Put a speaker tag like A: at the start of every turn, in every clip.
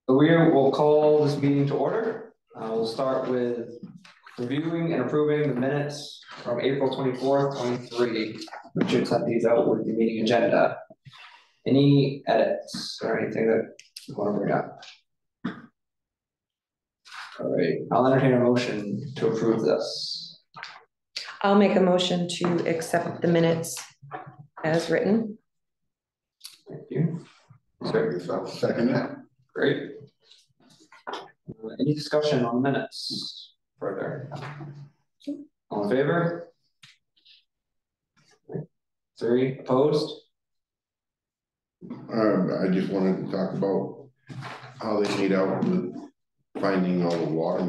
A: So we will call this meeting to order. We'll start with reviewing and approving the minutes from April 24th, 23. Richard sent these out with the meeting agenda. Any edits or anything that you want to bring up? All right, I'll entertain a motion to approve this.
B: I'll make a motion to accept the minutes as written.
A: Thank you.
C: Second that.
A: Great. Any discussion on minutes further? All in favor? 3 opposed?
C: I just wanted to talk about how they made out with finding all the water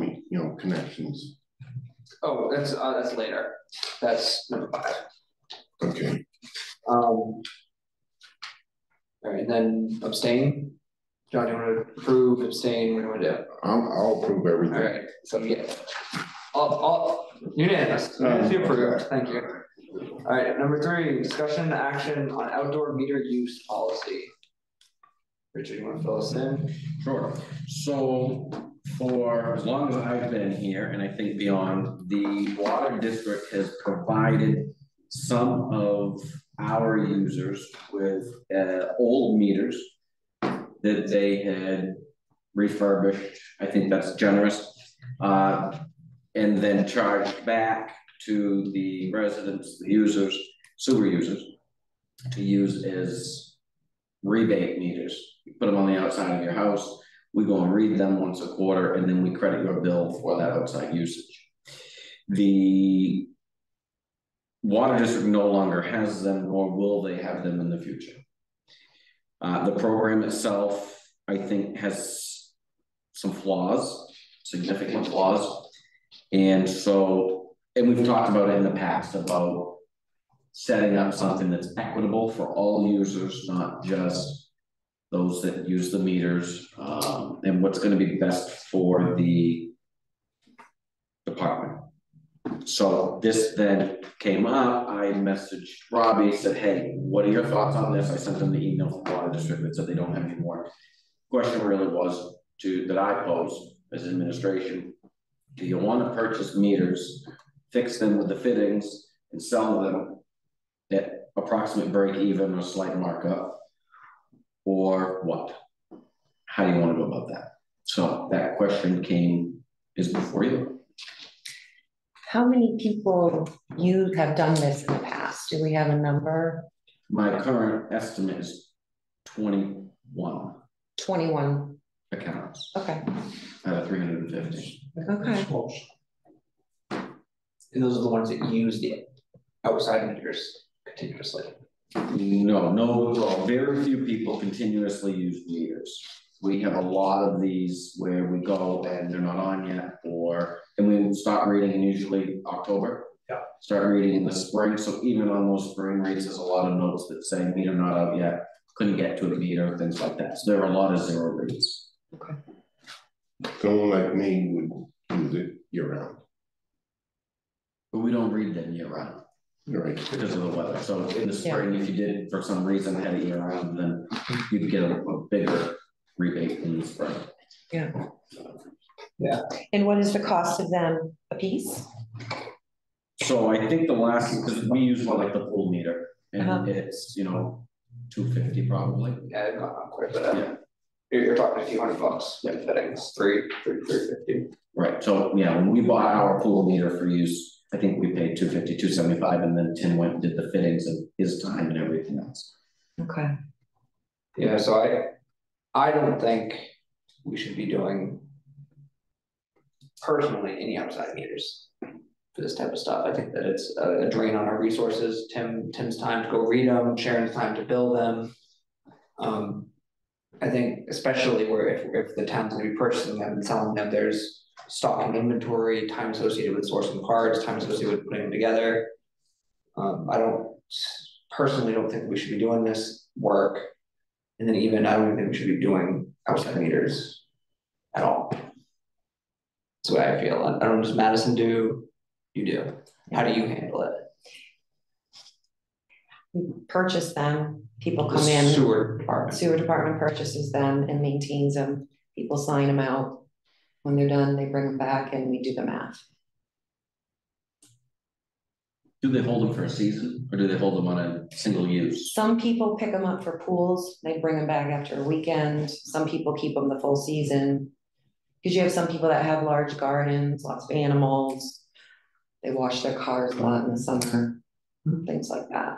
C: connections.
A: Oh, that's later. That's number 5.
C: Okay.
A: All right, and then abstain. John, do you want to approve, abstain? What do you want to do?
C: I'll approve everything.
A: All right, so yeah, all unanimous. Unanimously approved. Thank you. All right, number 3, discussion action on outdoor meter use policy. Richard, you want to fill us in?
D: Sure. So for as long as I've been here, and I think beyond, the water district has provided some of our users with old meters that they had refurbished. I think that's generous. And then charged back to the residents, the users, sewer users, to use as rebate meters. You put them on the outside of your house. We go and read them once a quarter, and then we credit your bill for that outside usage. The water district no longer has them, nor will they have them in the future. The program itself, I think, has some flaws, significant flaws. And we've talked about it in the past about setting up something that's equitable for all users, not just those that use the meters, and what's going to be best for the department. So this then came up. I messaged Robbie, said, hey, what are your thoughts on this? I sent them the email from the water district that said they don't have any more. Question really was that I posed as administration: do you want to purchase meters, fix them with the fittings, and sell them at approximate break even or slight markup, or what? How do you want to go about that? So that question is before you.
B: How many people you have done this in the past? Do we have a number?
D: My current estimate is 21.
B: 21
D: accounts.
B: Okay.
D: Out of 350.
B: Okay.
A: And those are the ones that use the outside meters continuously.
D: No, very few people continuously use meters. We have a lot of these where we go and they're not on yet, and we start reading in usually October.
A: Yeah.
D: Start reading in the spring. So even on those spring reads, there's a lot of notes that say meter not out yet, couldn't get to a meter, things like that. So there are a lot of 0 reads.
B: Okay.
C: Someone like me would use it year round.
D: But we don't read them year round.
C: Right.
D: Because of the weather. So in the spring, if you did for some reason had it year round, then you'd get a bigger rebate in the spring.
B: Yeah.
A: Yeah.
B: And what is the cost of them a piece?
D: So I think because we use one like the pool meter, and it's $250 probably.
A: Yeah, it's gone up quite a bit. Yeah. You're talking a few $100. Yeah, fittings, 350.
D: Right. So yeah, when we bought our pool meter for use, I think we paid $250, $275, and then Tim went and did the fittings and his time and everything else.
B: Okay.
A: Yeah, so I don't think we should be doing personally any outside meters for this type of stuff. I think that it's a drain on our resources. Tim's time to go read them, Sharon's time to build them. I think especially where if the town's going to be purchasing them and selling them, there's stock and inventory, time associated with sourcing parts, time associated with putting them together. I don't think we should be doing this work. And then even I don't even think we should be doing outside meters at all. That's the way I feel. I don't know, does Madison do? You do. How do you handle it?
B: We purchase them. People come in.
A: Sewer department.
B: Sewer department purchases them and maintains them. People sign them out. When they're done, they bring them back and we do the math.
D: Do they hold them for a season or do they hold them on a single use?
B: Some people pick them up for pools. They bring them back after a weekend. Some people keep them the full season. Because you have some people that have large gardens, lots of animals. They wash their cars a lot in the summer, things like that.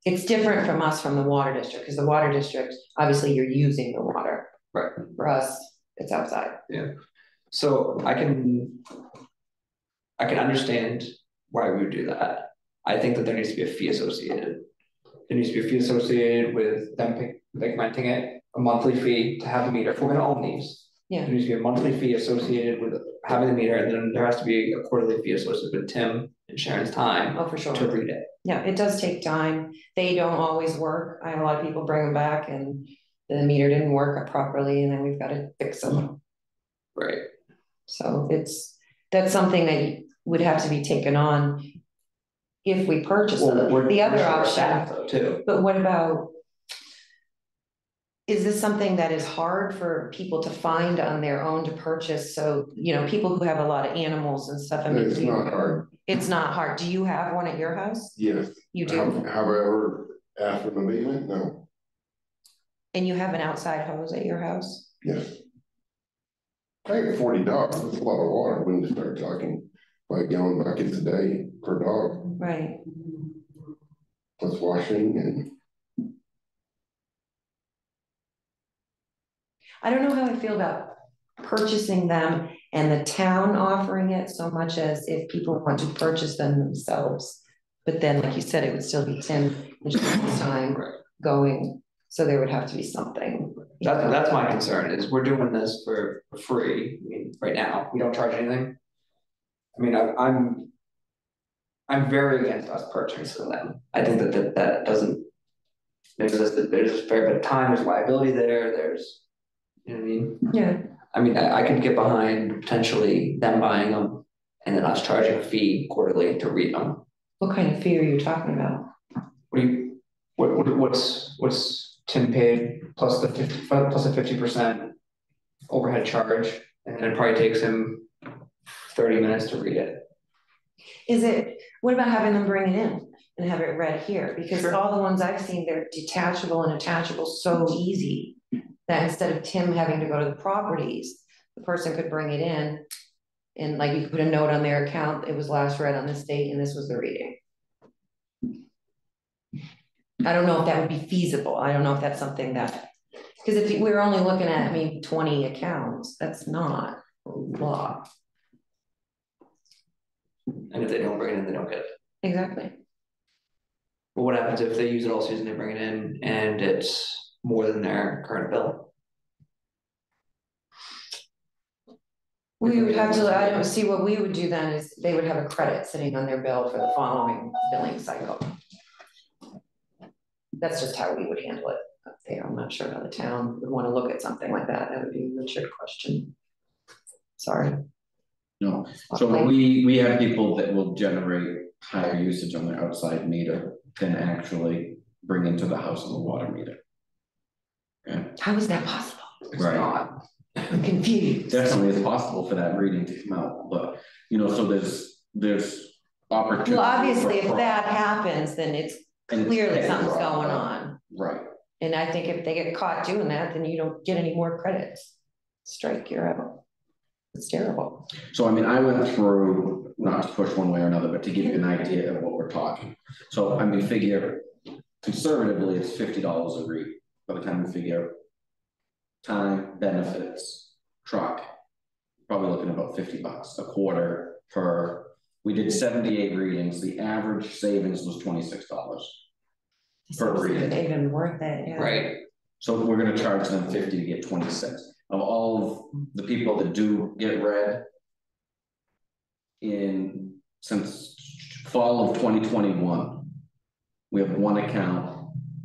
B: It's different from us from the water district, because the water district, obviously you're using the water.
A: Right.
B: For us, it's outside.
A: Yeah. So I can understand why we would do that. I think that there needs to be a fee associated. There needs to be a fee associated with them like renting it, a monthly fee to have the meter. If we're gonna own these,
B: Yeah.
A: there needs to be a monthly fee associated with having the meter, and then there has to be a quarterly fee associated with Tim and Sharon's time.
B: Oh, for sure.
A: To read it.
B: Yeah, it does take time. They don't always work. I have a lot of people bring them back and the meter didn't work properly and then we've got to fix them.
A: Right.
B: So that's something that would have to be taken on if we purchase them. The other option,
A: though, too.
B: But what about, is this something that is hard for people to find on their own to purchase? So, people who have a lot of animals and stuff. I mean,
C: It's not hard.
B: It's not hard. Do you have one at your house?
C: Yes.
B: You do?
C: Have I ever asked for an abatement? No.
B: And you have an outside hose at your house?
C: Yes. I have 40 dogs. That's a lot of water when you start talking 5 gallon buckets a day per dog.
B: Right.
C: Plus washing and.
B: I don't know how I feel about purchasing them and the town offering it so much as if people want to purchase them themselves. But then, like you said, it would still be Tim and Sharon's time going, so there would have to be something.
A: That's my concern, is we're doing this for free. I mean, right now, we don't charge anything. I mean, I'm very against us purchasing them. I think that doesn't, there's a fair bit of time, there's liability there's, you know what I mean?
B: Yeah.
A: I mean, I could get behind potentially them buying them and then us charging a fee quarterly to read them.
B: What kind of fee are you talking about?
A: What's Tim paid plus a 50% overhead charge, and then it probably takes him 30 minutes to read it.
B: What about having them bring it in and have it read here? Because
A: Sure.
B: All the ones I've seen, they're detachable and attachable so easy that instead of Tim having to go to the properties, the person could bring it in and like you could put a note on their account, it was last read on this date and this was the reading. I don't know if that would be feasible. I don't know if that's something that, because if we're only looking at, 20 accounts, that's not a lot.
A: And if they don't bring it in, they don't get it.
B: Exactly.
A: But what happens if they use it all season, they bring it in and it's more than their current bill?
B: We would have to, I don't see what we would do then is they would have a credit sitting on their bill for the following billing cycle. That's just how we would handle it up there. I'm not sure how the town would want to look at something like that. That would be a Richard question. Sorry.
D: No, so we have people that will generate higher usage on their outside meter than actually bring into the house on the water meter. Yeah.
B: How is that possible?
A: It's
D: Right.
A: not.
B: I'm confused.
D: Definitely it's possible for that reading to come out, but so there's opportunity.
B: Well, obviously, if that happens, then it's clearly something's going on.
D: Right.
B: And I think if they get caught doing that, then you don't get any more credits. Strike, you're out. It's terrible.
D: So, I went through, not to push one way or another, but to give you an idea of what we're talking. So, figure conservatively, it's $50 a read. By the time we figure time, benefits, truck, probably looking at about $50 a quarter per. We did 78 readings. The average savings was $26 per reading.
B: Even worth it, yeah.
A: Right.
D: So we're going to charge them 50 to get 26. Of all of the people that do get read since fall of 2021, we have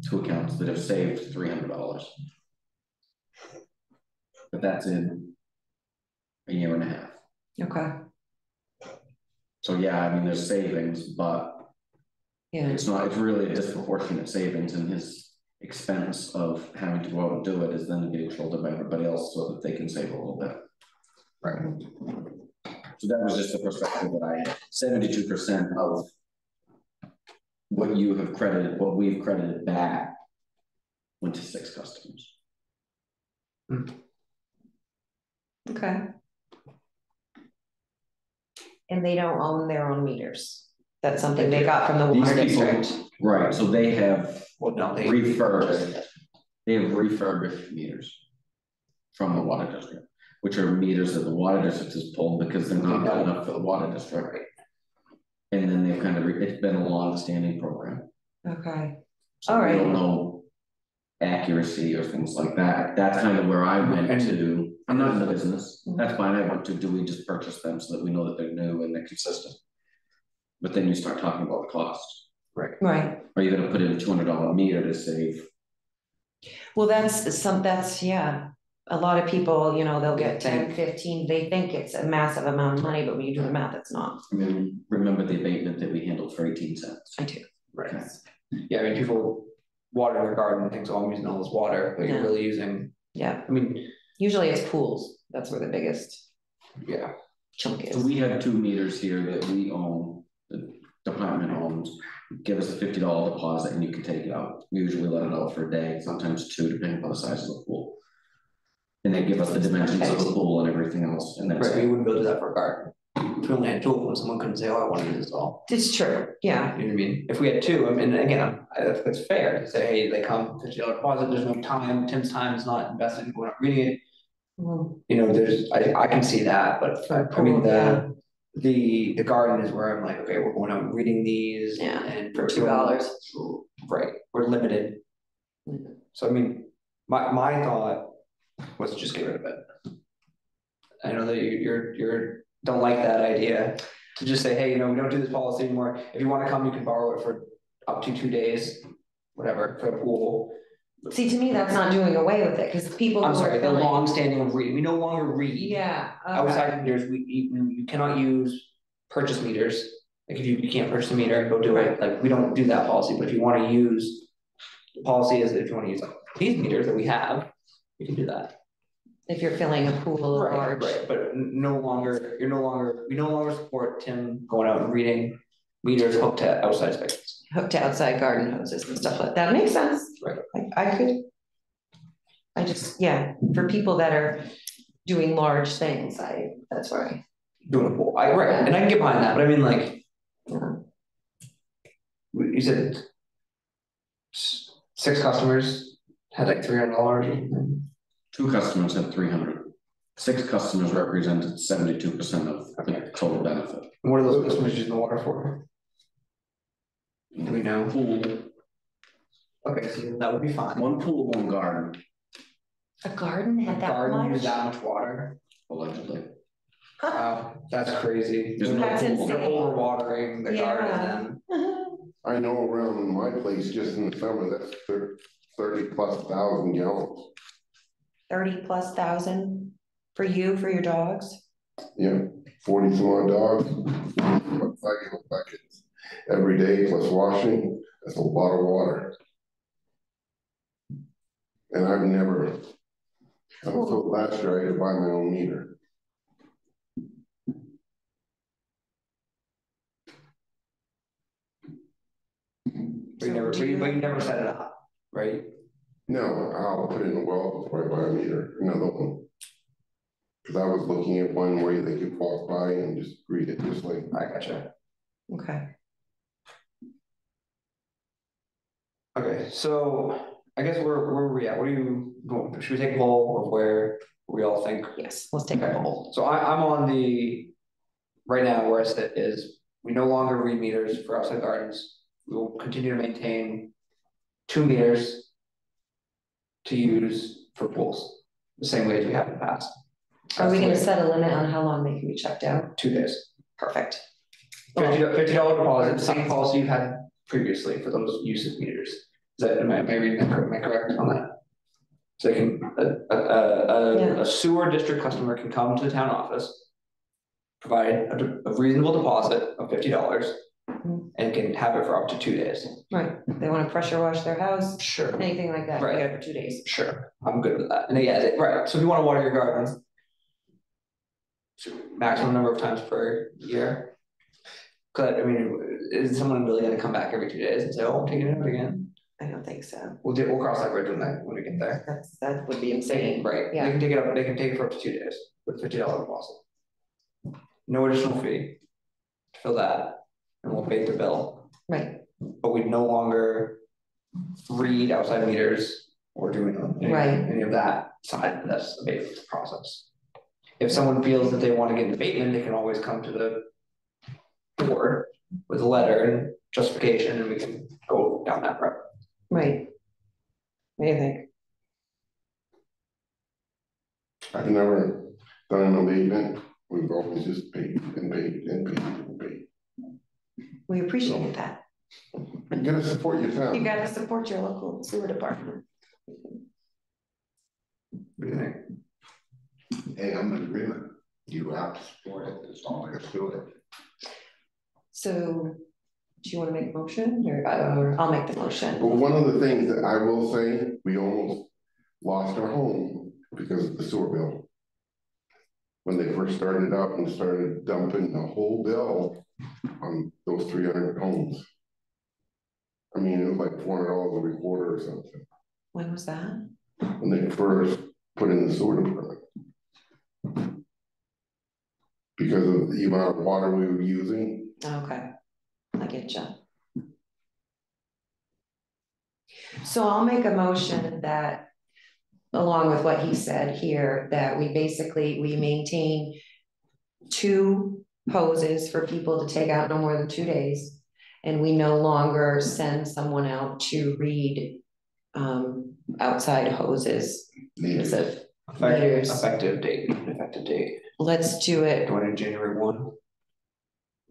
D: two accounts that have saved $300. But that's in a year and a half.
B: Okay.
D: So yeah, there's savings, but
B: yeah,
D: it's really a disproportionate savings in his expense of having to to go out and do it is then getting shouldered by everybody else so that they can save a little bit.
A: Right.
D: So that was just the perspective that I had. 72% of what you have credited, what we've credited back, went to 6 customers.
B: Okay. And they don't own their own meters. That's something they got from the water district.
D: Right, so they have
A: Well, no, they
D: refurbished meters from the water district, which are meters that the water district has pulled because they're not good enough for the water district. Right. And then they've kind of, it's been a long-standing program.
B: Okay.
D: So
B: all right.
D: I don't know accuracy or things like that. That's kind of where I went to. I'm not in the business. That's fine. I went to, do we just purchase them so that we know that they're new and they're consistent? But then you start talking about the cost.
A: Right.
B: Right.
D: Are you going to put in a $200 meter to save?
B: Well, that's, yeah. A lot of people, you know, they'll get 10, 15, they think it's a massive amount of money, but when you do the math, it's not.
D: I mean, remember the abatement that we handled for 18 cents?
B: I do.
A: Right. Okay. Yeah, I mean, people water their garden and think, oh, I'm using all this water, but you're really using.
B: Yeah.
A: I mean,
B: usually it's pools. That's where the biggest chunk is.
D: So we have 2 meters here that we own, the department owns. Give us a $50 deposit and you can take it out. We usually let it out for a day, sometimes 2, depending on the size of the pool. And they give us the dimensions of the pool and everything else. And that's
A: we wouldn't go do that for a garden. If we only had 2 of them, someone couldn't say, oh, I want to use this all.
B: It's true. Yeah.
A: You know what I mean? If we had 2, I mean, again, it's fair to say, hey, they come, $50 deposit, there's no time, Tim's time is not invested in going out reading it. You know, I can see that, but I mean, the garden is where I'm like, okay, we're going out and reading these.
B: Yeah.
A: And for
B: $2.
A: Right. We're limited. So, I mean, my thought was just get rid of it. I know that you're don't like that idea to just say, hey, you know, we don't do this policy anymore. If you want to come, you can borrow it for up to 2 days, whatever, for a pool.
B: See, to me, that's not doing away with it because people.
A: I'm sorry, the long-standing read. We no longer read.
B: Yeah. Okay.
A: Outside meters, you cannot use purchase meters. Like if you can't purchase a meter and go do it, like we don't do that policy. But if you want to use, the policy is that if you want to use these meters that we have, you can do that.
B: If you're filling a pool
A: right,
B: large.
A: Right, but we no longer support Tim going out and reading meters hooked to outside spaces.
B: Hooked to outside garden hoses and stuff like that. Makes sense.
A: Right.
B: I just, yeah, for people that are doing large things, that's where I.
A: Doing a pool, right, and I can get behind that, but I mean, like, you said 6 customers had like $300.
D: 2 customers had 300. 6 customers represented 72% of the total benefit.
A: And what are those customers using the water for? Do we know?
D: Pool.
A: Okay, so that would be fine.
D: 1 pool, 1 garden.
B: A garden had that much?
A: Use that much water?
D: Allegedly.
A: Wow, that's crazy.
B: That's insane.
A: They're overwatering the garden.
C: I know around my place, just in the summer, that's 30,000+ gallons.
B: 30,000+ for you, for your dogs?
C: Yeah, 40 some odd dogs, 5 buckets every day plus washing. That's a lot of water. And I'm so last year I had to buy my own meter.
A: But you never set it up, right?
C: No, I'll put it in the well before I buy a meter, another one. Because I was looking at one where they could walk by and just read it, just like.
A: I gotcha.
B: Okay.
A: Okay, so I guess where are we at? What are you going? Should we take a poll of where we all think?
B: Yes, let's take a poll.
A: So I'm on the right now where I sit is we no longer read meters for outside gardens. We will continue to maintain 2 meters to use for pools, the same way as we have in the past.
B: Are we going to set a limit on how long they can be checked out?
A: 2 days.
B: Perfect.
A: $50 deposit, the same policy you've had previously for those usage meters. Is that, am I reading that correct? Am I correct on that? So they can, a sewer district customer can come to the town office, provide a reasonable deposit of $50, and can have it for up to 2 days.
B: Right, they wanna pressure wash their house,
A: Sure.
B: anything like that, you
A: Right.
B: get it for 2 days.
A: Sure, I'm good with that. And yeah, right, so if you wanna water your garden, maximum number of times per year. Cause I mean, is someone really gonna come back every 2 days and say, oh, I'm taking it out again?
B: I don't think so.
A: We'll cross that bridge when we get there.
B: That would be insane.
A: Right,
B: Yeah.
A: they can take it up, they can take it for up to 2 days with $50 deposit. No additional fee. Fill that, and we'll pay the bill,
B: Right,
A: but we no longer read outside meters or do any of that side of this abatement process. If someone feels that they want to get an abatement, they can always come to the board with a letter and justification, and we can go down that road.
B: right. What do you think?
C: I've never done an abatement, we've always just paid and paid and paid and paid.
B: We appreciate that.
C: You gotta support your town.
B: You gotta support your local sewer department.
A: What do you think?
E: Hey, I'm in agreement. You have to support it, that's all I can do it.
B: So, do you wanna make a motion, or I'll make the motion?
C: But one of the things that I will say, we almost lost our home because of the sewer bill. When they first started up and started dumping the whole bill on those 300 homes. I mean, it was like $400 every quarter or something,
B: When was that?
C: when they first put in the sewer department. Because of the amount of water we were using.
B: Okay, I get you. So I'll make a motion that, along with what he said here, that we maintain 2 hoses for people to take out no more than 2 days. And we no longer send someone out to read outside hoses. Because of meters.
A: Effective date.
B: Let's do it.
A: Going in January 1.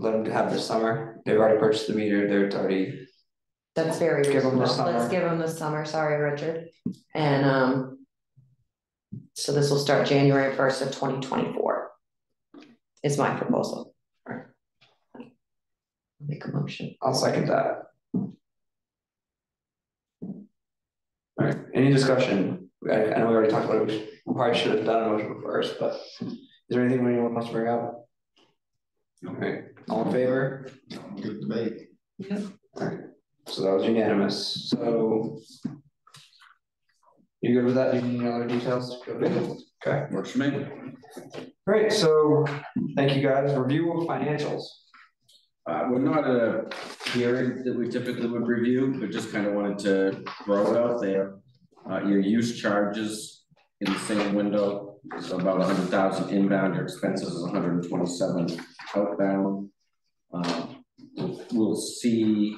A: Let them have this summer, they've already purchased the meter, it's already.
B: That's very
A: Give 'em the
B: reasonable.
A: summer.
B: Let's give them the summer, sorry, Richard. And so this will start January 1st of 2024. Is my proposal. I'll make a motion.
A: I'll second that. Alright, any discussion? I know we already talked about it, we probably should have done a motion first, but is there anything anyone wants to bring up? Alright, all in favor?
E: Good debate.
B: Yep.
A: Alright, so that was unanimous, so. You good with that? Do you need any other details? Okay.
D: Works for me.
A: Great, so thank you guys. Review of financials.
D: We're not at a hearing that we typically would review, but just kind of wanted to throw it out there. Your use charges in the same window is about 100,000 inbound, your expenses is 127 outbound. We'll see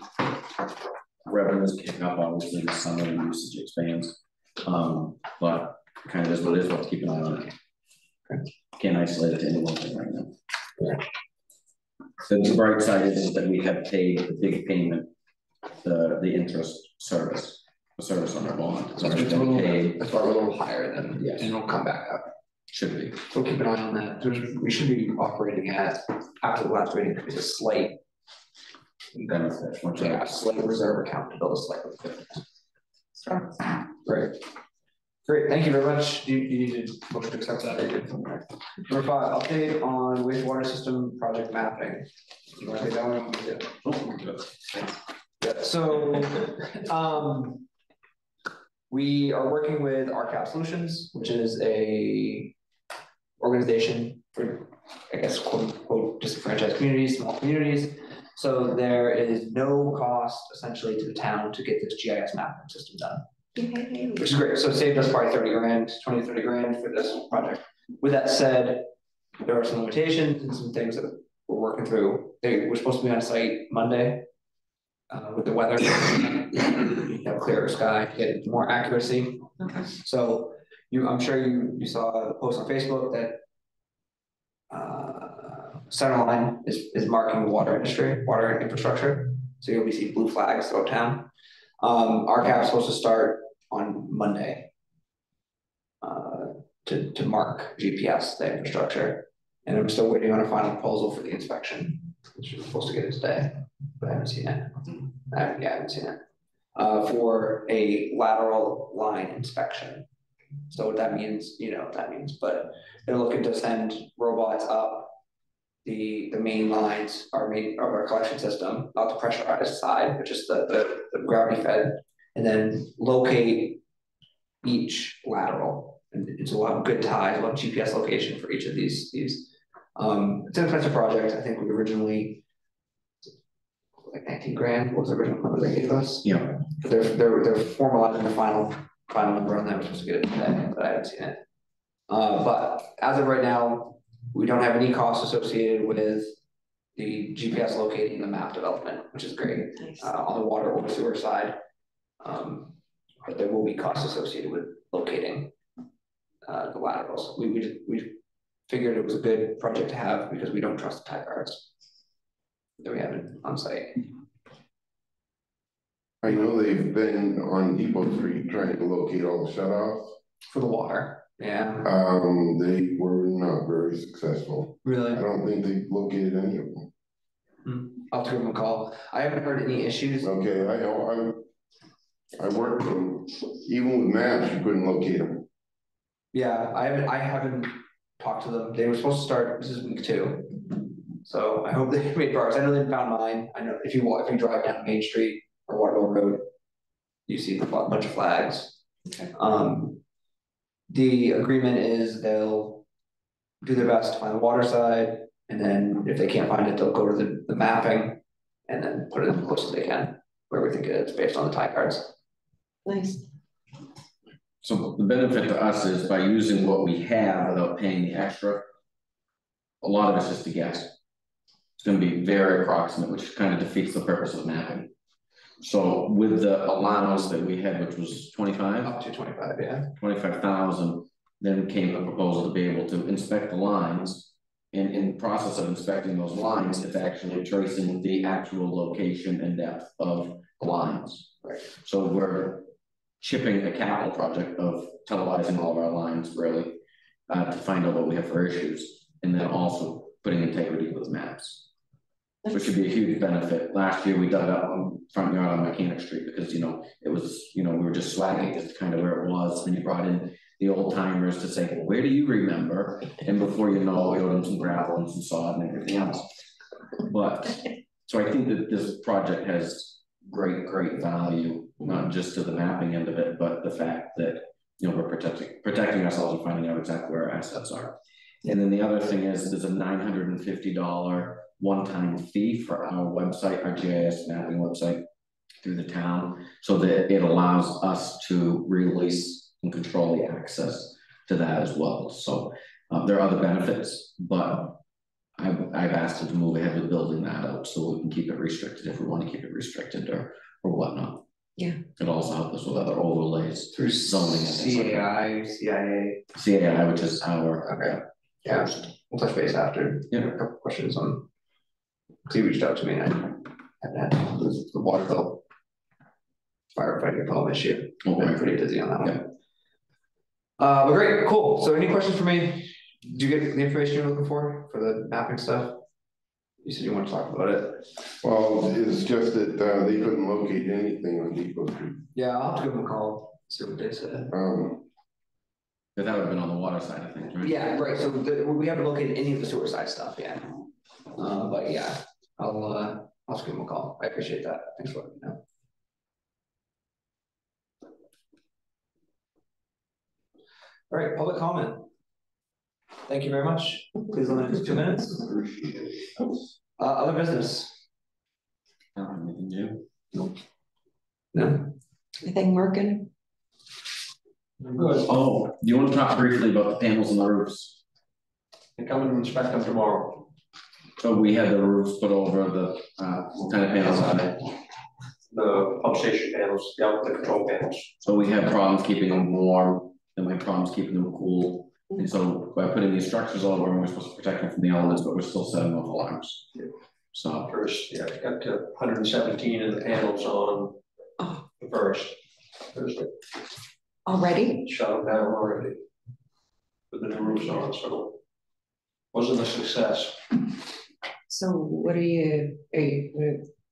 D: revenues kick up, obviously, the summer and usage expands. But kind of is what it is, we'll keep an eye on it. Okay. Can't isolate it to any one thing right now. Yeah. So the bright side is that we have paid the big payment, the interest service, the service on our bond.
A: So it's a little higher than,
D: yes.
A: And it'll come back up.
D: Should be.
A: So keep an eye on that. We should be operating at, after the last rating, it's a slight.
D: Benefit.
A: Yeah, slight reserve account to build a slight liquidity. Great. Great, thank you very much. Do you need to motion to accept that? Number 5, update on wastewater system project mapping. You want to take that one? Yeah, so we are working with RCAP Solutions, which is a organization for, I guess, quote unquote, disenfranchised communities, small communities. So there is no cost essentially to the town to get this GIS mapping system done. Which is great. So it saved us probably 30 grand, 20 to 30 grand for this project. With that said, there are some limitations and some things that we're working through. We're supposed to be on site Monday with the weather. Have clearer sky, get more accuracy.
B: Okay.
A: So I'm sure you saw the post on Facebook that Centerline is marking the water industry, water infrastructure. So you'll be seeing blue flags throughout town. Our cap is supposed to start on Monday to mark GPS, the infrastructure. And I'm still waiting on a final proposal for the inspection. She was supposed to get it today, but I haven't seen it. I haven't seen it. For a lateral line inspection. So what that means, you know what that means, but they're looking to send robots up the main lines, our collection system, not the pressurized side, but just the gravity fed, and then locate each lateral. And it's a lot of good ties, a lot of GPS location for each of these. It's an expensive project. I think we originally like 19 grand was the original number they gave us.
D: Yeah.
A: They're formalizing the final number on that. We're supposed to get it today, but I haven't seen it. But as of right now, we don't have any costs associated with the GPS locating the map development, which is great.
B: Nice.
A: On the water or sewer side. But there will be costs associated with locating the laterals. We figured it was a good project to have because we don't trust the tie guards that we have on site.
C: I know they've been on Depot Street trying to locate all the shut-offs.
A: For the water, yeah.
C: They were not very successful.
A: Really?
C: I don't think they located any of them.
A: I'll give them a call. I haven't heard any issues.
C: Okay, I worked them, even with maps, you couldn't locate them.
A: Yeah, I haven't talked to them. They were supposed to start, this is week 2. So I hope they made progress. I know they found mine. I know if you drive down Main Street or Waterville Road, you see a bunch of flags.
B: Okay.
A: The agreement is they'll do their best to find the water side, and then if they can't find it, they'll go to the mapping and then put it as close as they can where we think it is based on the tie cards.
B: Nice.
D: So the benefit to us is by using what we have without paying the extra, a lot of it's just a guess. It's going to be very approximate, which kind of defeats the purpose of mapping. So with the allowance that we had, which was 25?
A: Up to 25, yeah.
D: 25,000, then came a proposal to be able to inspect the lines. And in the process of inspecting those lines, it's actually tracing the actual location and depth of the lines.
A: Right.
D: So we're chipping a capital project of televising all of our lines, really, to find out what we have for issues, and then also putting integrity with maps, which would be a huge benefit. Last year we dug up on front yard on Mechanic Street because, it was, we were just swagging just kind of where it was. And you brought in the old timers to say, well, where do you remember? And before you know, we owed them some gravel and some sod and everything else. But so I think that this project has great value, not just to the mapping end of it, but the fact that, we're protecting ourselves and finding out exactly where our assets are. And then the other thing is there's a $950 one-time fee for our website, our GIS mapping website through the town, so that it allows us to release and control the access to that as well. So there are other benefits, but I've asked them to move ahead with building that out so we can keep it restricted if we want to keep it restricted or whatnot.
B: Yeah.
D: It also helps us with other overlays through zoning and
A: CAI, CIA.
D: CAI, which is our
A: Yeah, we'll touch base after.
D: Yeah.
A: A couple questions on. Because he reached out to me and I haven't had the water bill firefighting problem issue. I've been pretty busy on that one. But great, cool. So any questions for me? Did you get the information you're looking for the mapping stuff? You said you want to talk about it.
C: Well, it's just that they couldn't locate anything on Depot Street.
A: Yeah, I'll have to give them a call, see what they said.
D: But that would have been on the water side of things, right?
A: Yeah, right. So we haven't located any of the sewer side stuff yet. But yeah, I'll just give them a call. I appreciate that. Thanks for letting me know. All right, public comment. Thank you very much. Please limit it to 2 minutes. Other business?
D: Anything new?
A: No.
B: Anything working?
A: Good.
D: Oh, do you want to talk briefly about the panels on the roofs?
F: They come and inspect them tomorrow.
D: So we had the roofs put over the, what kind of panels on it?
F: The pump station panels, the control panels.
D: So we had problems keeping them warm, and we had problems keeping them cool. And so by putting these structures over, we're supposed to protect them from the elements, but we're still setting off alarms.
F: Yeah.
D: So
F: First, yeah, it got to 117 of the panels on the first Thursday.
B: Already?
F: Shut them down already. With the new roofs on, so wasn't a success.
B: So what are you?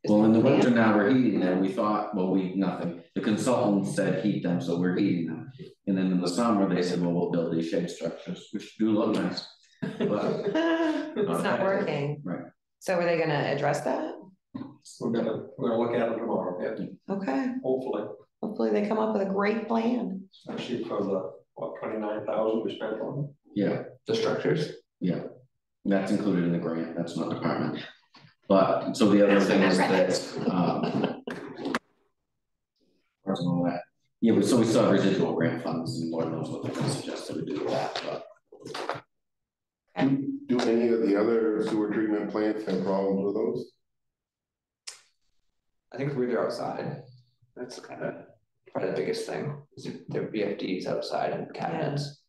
D: Well, in the winter now, we're heating them. We thought, well, nothing. The consultant said heat them, so we're heating them. And then in the summer, they said, well, we'll build these shade structures, which do look nice. But
B: It's not working.
D: Right.
B: So are they gonna address that?
F: We're gonna look at it tomorrow, yeah,
B: Okay, hopefully they come up with a great plan.
F: especially for the, what, 29,000 we spent on it.
D: Yeah,
A: The structures.
D: yeah. That's included in the grant. That's not department. But so the other thing is that, where's all that? Yeah, but so we still have residual grant funds, and Lord knows what they're gonna suggest that we do with that, but.
C: Do any of the other sewer treatment plants have problems with those?
A: I think we're there outside. That's kind of probably the biggest thing, is their VFDs outside and cabinets.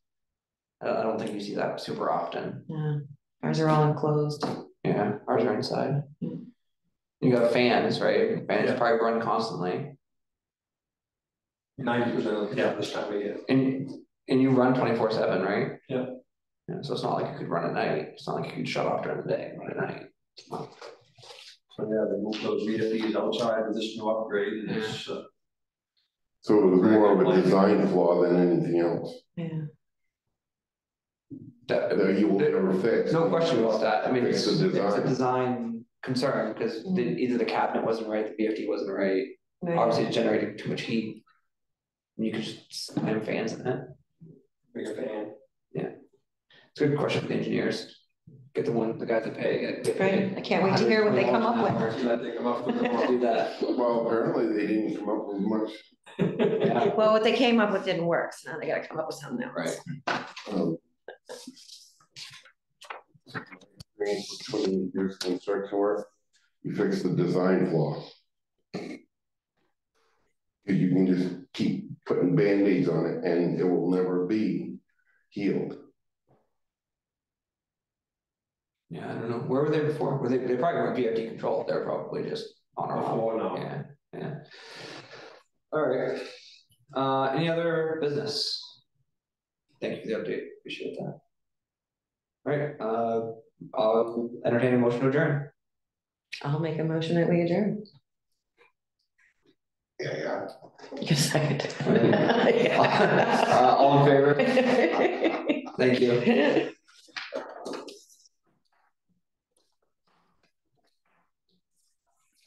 A: I don't think you see that super often.
B: Yeah, ours are all enclosed.
A: Yeah, ours are inside.
B: Mm.
A: You got fans, right? Fans
F: Yeah.
A: probably run constantly.
F: 90% of the, this time of year.
A: And you run 24/7, right?
F: Yeah.
A: Yeah, so it's not like you could run at night. It's not like you could shut off during the day and run at night.
F: So yeah, they moved those VFDs outside with this new upgrade, and it's,
C: So it was more of a design flaw than anything else
B: Yeah.
C: that you will never fix.
A: No question about that. I mean,
C: Fix
A: it's
C: the
A: a
C: design.
A: design concern because either the cabinet wasn't right, the VFD wasn't right. Obviously, it's generating too much heat. And you could just slam fans in it.
F: bigger fan.
A: It's a good question for the engineers. Get the guys that pay. Get
B: Right,
A: paid.
B: I can't wait to hear what they come up with.
F: See that they come up with the
A: Do that.
C: Well, apparently they didn't come up with much.
A: Yeah,
B: Well, what they came up with didn't work, so now they gotta come up with something else.
A: right.
C: Grant for 20 years construction work, you fix the design flaw. Cause you can just keep putting Band-Aids on it and it will never be healed.
A: Yeah, I don't know. Where were they before? They probably weren't VFD controlled. They were probably just on or off.
F: Before, no.
A: Yeah, yeah. All right. Any other business? Thank you for the update. Appreciate that. All right, I'll entertain a motion to adjourn.
B: I'll make a motion that we adjourn.
C: Yeah.
B: Give a second.
A: All in favor? Thank you.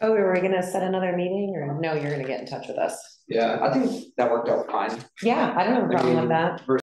B: Oh, were we gonna set another meeting or no, you're gonna get in touch with us?
A: Yeah, I think that worked out fine.
B: Yeah, I don't have a problem with that.